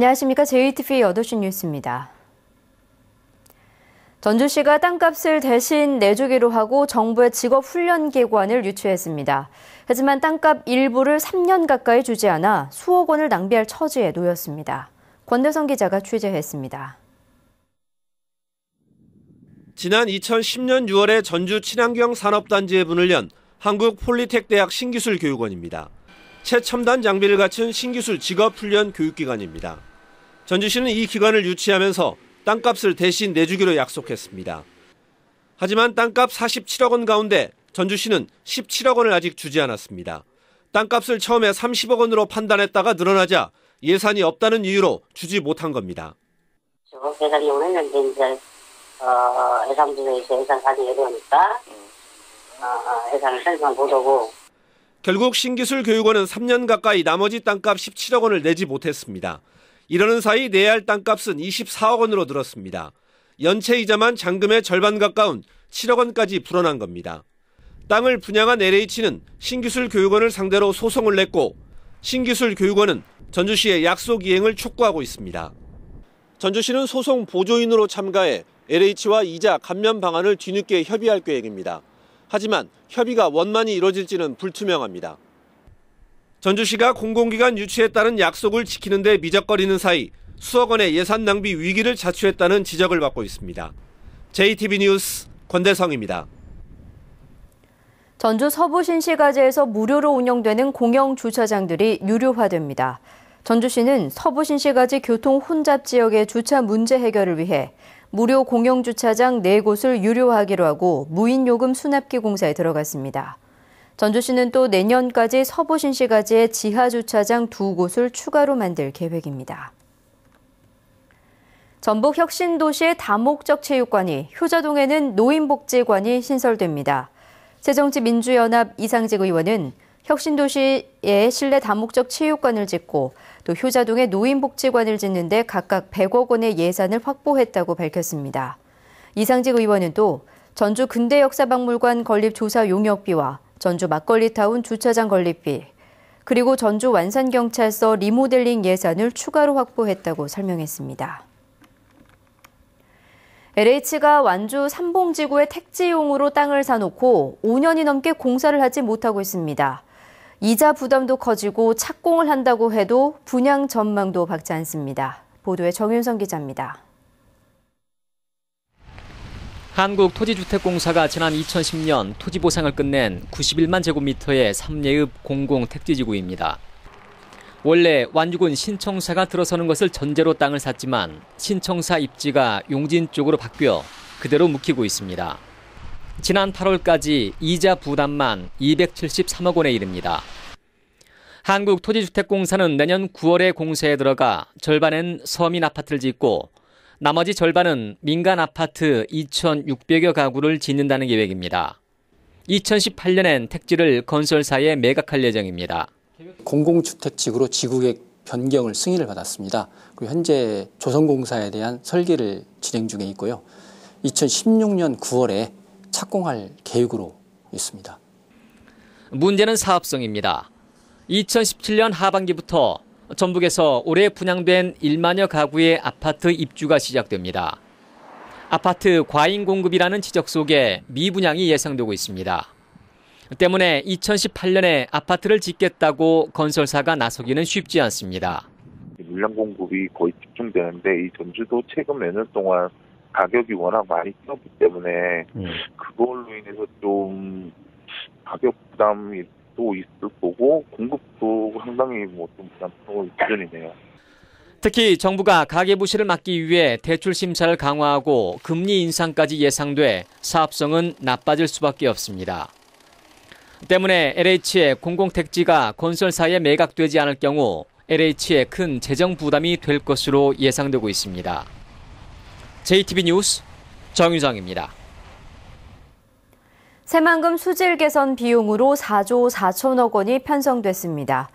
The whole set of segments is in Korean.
안녕하십니까. JTBC 8시 뉴스입니다. 전주시가 땅값을 대신 내주기로 하고 정부의 직업훈련기관을 유치했습니다. 하지만 땅값 일부를 3년 가까이 주지 않아 수억 원을 낭비할 처지에 놓였습니다. 권대성 기자가 취재했습니다. 지난 2010년 6월에 전주 친환경 산업단지에 문을 연 한국폴리텍대학 신기술교육원입니다. 최첨단 장비를 갖춘 신기술 직업훈련 교육기관입니다. 전주시는 이 기관을 유치하면서 땅값을 대신 내주기로 약속했습니다. 하지만 땅값 47억 원 가운데 전주시는 17억 원을 아직 주지 않았습니다. 땅값을 처음에 30억 원으로 판단했다가 늘어나자 예산이 없다는 이유로 주지 못한 겁니다. 예산이 오랬는데 이제 예산부에서 예산 사정이 어려우니까 예산을 설명 못하고 결국 신기술교육원은 3년 가까이 나머지 땅값 17억 원을 내지 못했습니다. 이러는 사이 내야 할 땅값은 24억 원으로 늘었습니다. 연체 이자만 잔금의 절반 가까운 7억 원까지 불어난 겁니다. 땅을 분양한 LH는 신기술교육원을 상대로 소송을 냈고 신기술교육원은 전주시의 약속 이행을 촉구하고 있습니다. 전주시는 소송 보조인으로 참가해 LH와 이자 감면 방안을 뒤늦게 협의할 계획입니다. 하지만 협의가 원만히 이뤄질지는 불투명합니다. 전주시가 공공기관 유치에 따른 약속을 지키는 데 미적거리는 사이 수억 원의 예산 낭비 위기를 자초했다는 지적을 받고 있습니다. JTBC 뉴스 권대성입니다. 전주 서부신시가지에서 무료로 운영되는 공영주차장들이 유료화됩니다. 전주시는 서부신시가지 교통 혼잡 지역의 주차 문제 해결을 위해 무료 공영주차장 4곳을 유료화하기로 하고 무인요금 수납기 공사에 들어갔습니다. 전주시는 또 내년까지 서부신시가지에 지하주차장 2곳을 추가로 만들 계획입니다. 전북 혁신도시의 다목적 체육관이 효자동에는 노인복지관이 신설됩니다. 새정치민주연합 이상직 의원은 혁신도시에 실내 다목적 체육관을 짓고 또 효자동에 노인복지관을 짓는 데 각각 100억 원의 예산을 확보했다고 밝혔습니다. 이상직 의원은 또 전주 근대역사박물관 건립 조사 용역비와 전주 막걸리타운 주차장 건립비, 그리고 전주 완산경찰서 리모델링 예산을 추가로 확보했다고 설명했습니다. LH가 완주 삼봉지구에 택지용으로 땅을 사놓고 5년이 넘게 공사를 하지 못하고 있습니다. 이자 부담도 커지고 착공을 한다고 해도 분양 전망도 밝지 않습니다. 보도에 정윤성 기자입니다. 한국토지주택공사가 지난 2010년 토지 보상을 끝낸 91만 제곱미터의 3예읍 공공택지지구입니다. 원래 완주군 신청사가 들어서는 것을 전제로 땅을 샀지만 신청사 입지가 용진 쪽으로 바뀌어 그대로 묵히고 있습니다. 지난 8월까지 이자 부담만 273억 원에 이릅니다. 한국토지주택공사는 내년 9월에 공사에 들어가 절반은 서민 아파트를 짓고 나머지 절반은 민간 아파트 2,600여 가구를 짓는다는 계획입니다. 2018년엔 택지를 건설사에 매각할 예정입니다. 공공주택지구로 지구계획 변경을 승인을 받았습니다. 그리고 현재 조성공사에 대한 설계를 진행 중에 있고요. 2016년 9월에 착공할 계획으로 있습니다. 문제는 사업성입니다. 2017년 하반기부터 전북에서 올해 분양된 1만여 가구의 아파트 입주가 시작됩니다. 아파트 과잉 공급이라는 지적 속에 미분양이 예상되고 있습니다. 때문에 2018년에 아파트를 짓겠다고 건설사가 나서기는 쉽지 않습니다. 물량 공급이 거의 집중되는데 이 전주도 최근 몇 년 동안 가격이 워낙 많이 뛰었기 때문에 그걸로 인해서 좀 가격 부담이 또 있을 거고 공급도 상당히 좀 부담스러운 기준이네요. 특히 정부가 가계부실을 막기 위해 대출 심사를 강화하고 금리 인상까지 예상돼 사업성은 나빠질 수밖에 없습니다. 때문에 LH의 공공택지가 건설사에 매각되지 않을 경우 LH의 큰 재정 부담이 될 것으로 예상되고 있습니다. JTBC 뉴스 정유정입니다. 새만금 수질 개선 비용으로 4조 4천억 원이 편성됐습니다.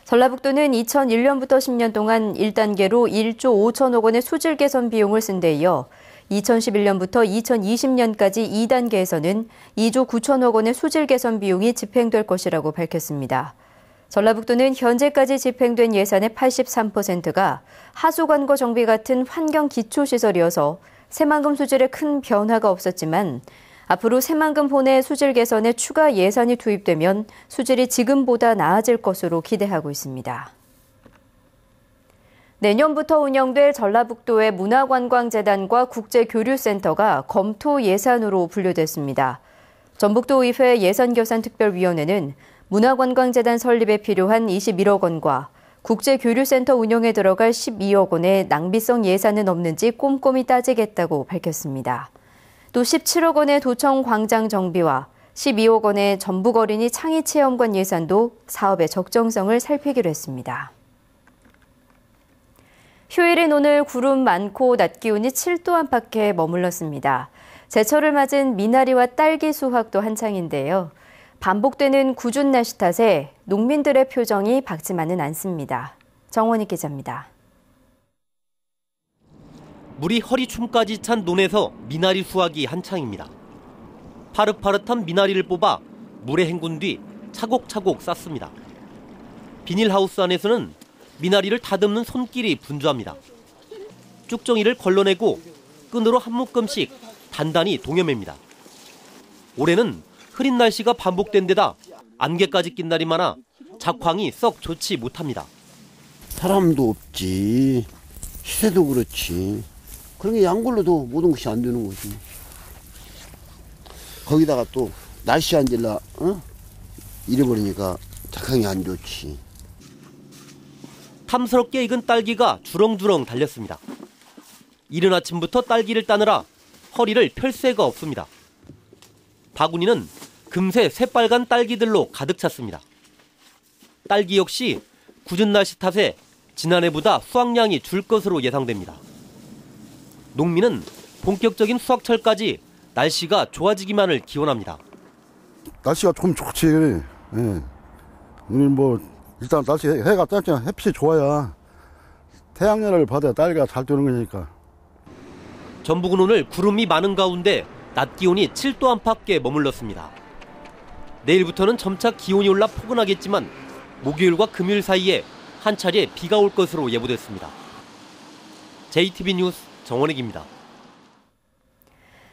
전라북도는 2001년부터 10년 동안 1단계로 1조 5천억 원의 수질 개선 비용을 쓴 데 이어 2011년부터 2020년까지 2단계에서는 2조 9천억 원의 수질 개선 비용이 집행될 것이라고 밝혔습니다. 전라북도는 현재까지 집행된 예산의 83%가 하수관거 정비 같은 환경 기초시설이어서 새만금 수질에 큰 변화가 없었지만 앞으로 새만금 호내 수질 개선에 추가 예산이 투입되면 수질이 지금보다 나아질 것으로 기대하고 있습니다. 내년부터 운영될 전라북도의 문화관광재단과 국제교류센터가 검토 예산으로 분류됐습니다. 전북도의회 예산결산특별위원회는 문화관광재단 설립에 필요한 21억 원과 국제교류센터 운영에 들어갈 12억 원의 낭비성 예산은 없는지 꼼꼼히 따지겠다고 밝혔습니다. 또 17억 원의 도청 광장 정비와 12억 원의 전북 어린이 창의체험관 예산도 사업의 적정성을 살피기로 했습니다. 휴일인 오늘 구름 많고 낮 기온이 7도 안팎에 머물렀습니다. 제철을 맞은 미나리와 딸기 수확도 한창인데요. 반복되는 궂은 날씨 탓에 농민들의 표정이 밝지만은 않습니다. 정원희 기자입니다. 물이 허리춤까지 찬 논에서 미나리 수확이 한창입니다. 파릇파릇한 미나리를 뽑아 물에 헹군 뒤 차곡차곡 쌓습니다. 비닐하우스 안에서는 미나리를 다듬는 손길이 분주합니다. 쭉정이를 걸러내고 끈으로 한 묶음씩 단단히 동여맵니다. 올해는 흐린 날씨가 반복된 데다 안개까지 낀 날이 많아 작황이 썩 좋지 못합니다. 사람도 없지, 시세도 그렇지. 그러니 양걸로도 모든 것이 안 되는 거지. 거기다가 또 날씨 안 질라 잃어버리니까 작황이 안 좋지. 탐스럽게 익은 딸기가 주렁주렁 달렸습니다. 이른 아침부터 딸기를 따느라 허리를 펼 새가 없습니다. 바구니는 금세 새빨간 딸기들로 가득 찼습니다. 딸기 역시 궂은 날씨 탓에 지난해보다 수확량이 줄 것으로 예상됩니다. 농민은 본격적인 수확철까지 날씨가 좋아지기만을 기원합니다. 날씨가 좀 좋지. 예. 오늘 일단 날씨 해가 짧잖아. 햇빛이 좋아야 태양열을 받아야 딸기가 잘 되는 거니까. 전북은 오늘 구름이 많은 가운데 낮 기온이 7도 안팎에 머물렀습니다. 내일부터는 점차 기온이 올라 포근하겠지만 목요일과 금요일 사이에 한 차례 비가 올 것으로 예보됐습니다. JTB 뉴스 정원익입니다.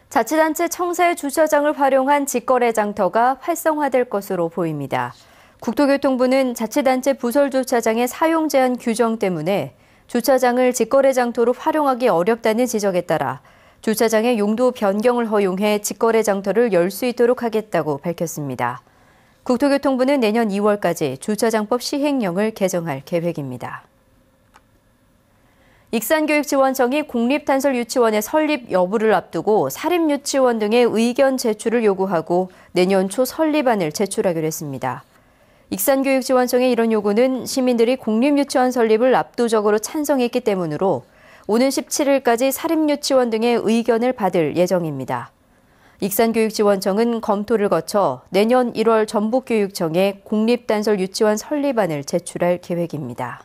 자치단체 청사의 주차장을 활용한 직거래 장터가 활성화될 것으로 보입니다. 국토교통부는 자치단체 부설 주차장의 사용 제한 규정 때문에 주차장을 직거래 장터로 활용하기 어렵다는 지적에 따라 주차장의 용도 변경을 허용해 직거래 장터를 열 수 있도록 하겠다고 밝혔습니다. 국토교통부는 내년 2월까지 주차장법 시행령을 개정할 계획입니다. 익산교육지원청이 공립단설유치원의 설립 여부를 앞두고 사립유치원 등의 의견 제출을 요구하고 내년 초 설립안을 제출하기로 했습니다. 익산교육지원청의 이런 요구는 시민들이 공립유치원 설립을 압도적으로 찬성했기 때문으로 오는 17일까지 사립유치원 등의 의견을 받을 예정입니다. 익산교육지원청은 검토를 거쳐 내년 1월 전북교육청에 공립단설유치원 설립안을 제출할 계획입니다.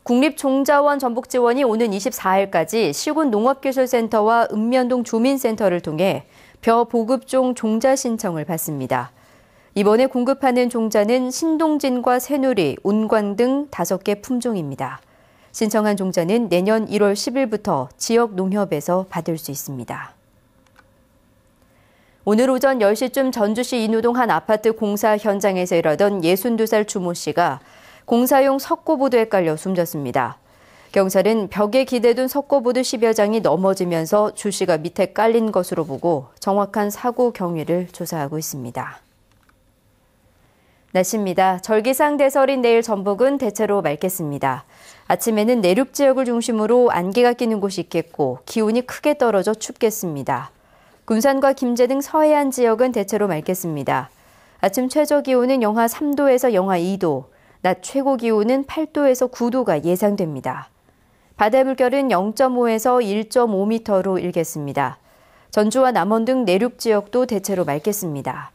국립종자원 전북지원이 오는 24일까지 시군 농업기술센터와 읍면동 주민센터를 통해 벼 보급종 종자 신청을 받습니다. 이번에 공급하는 종자는 신동진과 새누리, 운광 등 5개 품종입니다. 신청한 종자는 내년 1월 10일부터 지역 농협에서 받을 수 있습니다. 오늘 오전 10시쯤 전주시 인우동 한 아파트 공사 현장에서 일하던 62살 주모 씨가 공사용 석고보드에 깔려 숨졌습니다. 경찰은 벽에 기대둔 석고보드 10여 장이 넘어지면서 주 씨가 밑에 깔린 것으로 보고 정확한 사고 경위를 조사하고 있습니다. 날씨입니다. 절기상 대설인 내일 전북은 대체로 맑겠습니다. 아침에는 내륙 지역을 중심으로 안개가 끼는 곳이 있겠고 기온이 크게 떨어져 춥겠습니다. 군산과 김제 등 서해안 지역은 대체로 맑겠습니다. 아침 최저 기온은 영하 3도에서 영하 2도, 낮 최고 기온은 8도에서 9도가 예상됩니다. 바다 물결은 0.5에서 1.5m로 일겠습니다. 전주와 남원 등 내륙 지역도 대체로 맑겠습니다.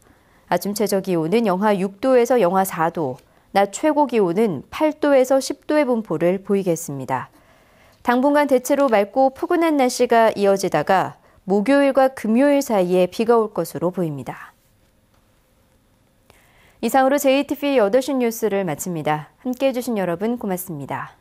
아침 최저 기온은 영하 6도에서 영하 4도, 낮 최고 기온은 8도에서 10도의 분포를 보이겠습니다. 당분간 대체로 맑고 포근한 날씨가 이어지다가 목요일과 금요일 사이에 비가 올 것으로 보입니다. 이상으로 JTBC 8시 뉴스를 마칩니다. 함께해 주신 여러분 고맙습니다.